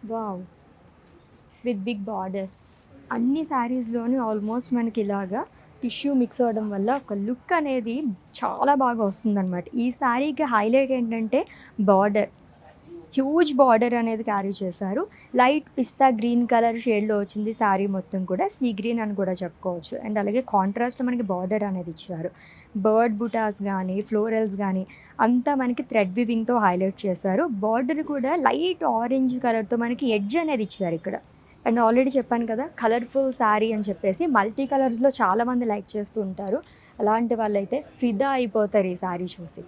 Wow! With big border. అన్ని శారీస్‌లోని almost మనకి ఇలాగా టిష్యూ మిక్స్ అవ్వడం వల్ల ఒక లుక్ అనేది చాలా బాగా వస్తుందనమాట. ఈ శారీకి హైలైట్ ఏంటంటే బార్డర్. హ్యూజ్ బార్డర్ అనేది క్యారీ చేశారు. లైట్ పిస్తా గ్రీన్ కలర్ షేడ్‌లో వచ్చింది శారీ మొత్తం కూడా. సీ గ్రీన్ అని కూడా చెప్పుకోవచ్చు. అండ్ అలాగే కాంట్రాస్ట్‌లో మనకి బార్డర్ అనేది ఇచ్చారు. బర్డ్ బుటాస్ గానీ, ఫ్లోరల్స్ గానీ అంతా మనకి థ్రెడ్ వీవింగ్‌తో హైలైట్ చేశారు. బార్డర్ కూడా లైట్ ఆరెంజ్ కలర్‌తో మనకి ఎడ్జ్ అనేది ఇచ్చారు ఇక్కడ. అండ్ ఆల్రెడీ చెప్పాను కదా కలర్ఫుల్ శారీ అని చెప్పేసి. మల్టీ కలర్స్‌లో చాలామంది లైక్ చేస్తూ ఉంటారు. అలాంటి వాళ్ళైతే ఫిదా అయిపోతారు ఈ శారీ చూసి.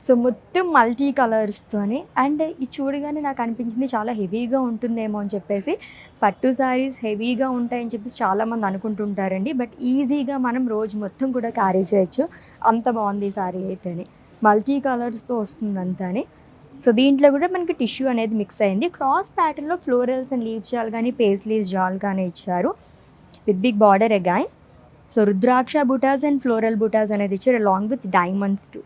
సో మొత్తం మల్టీ కలర్స్తోని. అండ్ ఇది చూడగానే నాకు అనిపించింది చాలా హెవీగా ఉంటుందేమో అని చెప్పేసి. పట్టు శారీస్ హెవీగా ఉంటాయని చెప్పేసి చాలామంది అనుకుంటుంటారండి. బట్ ఈజీగా మనం రోజు మొత్తం కూడా క్యారీ చేయొచ్చు. అంత బాగుంది ఈ శారీ అయితేనే. మల్టీ కలర్స్తో వస్తుంది అంతాని. సో దీంట్లో కూడా మనకి టిష్యూ అనేది మిక్స్ అయింది. క్రాస్ ప్యాటర్న్లో ఫ్లోరల్స్ అండ్ లీవ్ జాల్ కానీ పేస్లీస్ జాల్ కానీ ఇచ్చారు with big border again. So rudraksha బుటాస్ అండ్ ఫ్లోరల్ బుటాస్ అనేది ఇచ్చారు అలాంగ్ విత్ డైమండ్స్ టు.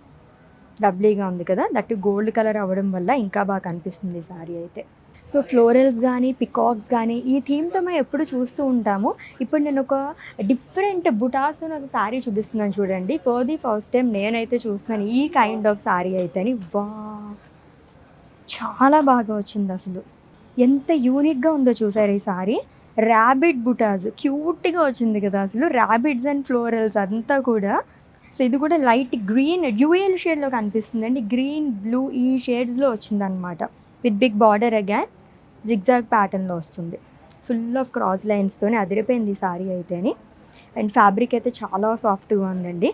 లవ్లీగా ఉంది కదా, దట్ గోల్డ్ కలర్ అవ్వడం వల్ల ఇంకా బాగా కనిపిస్తుంది ఈ శారీ అయితే. సో ఫ్లోరల్స్ కానీ పికాక్స్ కానీ ఈ థీమ్తో మనం ఎప్పుడు చూస్తూ ఉంటాము. ఇప్పుడు నేను ఒక డిఫరెంట్ బుటాస్తో నాకు శారీ చూపిస్తున్నాను చూడండి. ఫర్ ది ఫస్ట్ టైం నేనైతే చూస్తున్నాను ఈ కైండ్ ఆఫ్ శారీ అయితేని. వా, చాలా బాగా వచ్చింది అసలు. ఎంత యూనిక్గా ఉందో చూసారు ఈ సారీ. ర్యాబిట్ బుటాస్ క్యూట్గా వచ్చింది కదా అసలు. ర్యాబిట్స్ అండ్ ఫ్లోరల్స్ అంతా కూడా. సో ఇది కూడా లైట్ గ్రీన్ డ్యూయల్ షేడ్లో కనిపిస్తుందండి. గ్రీన్ బ్లూ ఈ షేడ్స్లో వచ్చిందనమాట. With big border again zigzag ప్యాటర్న్లో వస్తుంది. ఫుల్ ఆఫ్ క్రాస్ లైన్స్తోనే అదిరిపోయింది ఈ సారీ అయితేని. అండ్ ఫ్యాబ్రిక్ అయితే చాలా సాఫ్ట్గా ఉందండి.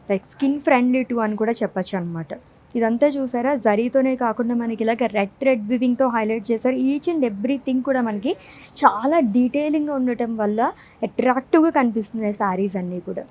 లైక్ స్కిన్ ఫ్రెండ్లీ టూ అని కూడా చెప్పచ్చు అనమాట. ఇదంతా చూసారా, జరీతోనే కాకుండా మనకి ఇలాగ రెడ్ థ్రెడ్ వివింగ్తో హైలైట్ చేశారు. ఈచ్ అండ్ ఎవ్రీథింగ్ కూడా మనకి చాలా డీటెయిలింగ్గా ఉండటం వల్ల అట్రాక్టివ్గా కనిపిస్తున్నాయి శారీస్ అన్నీ కూడా.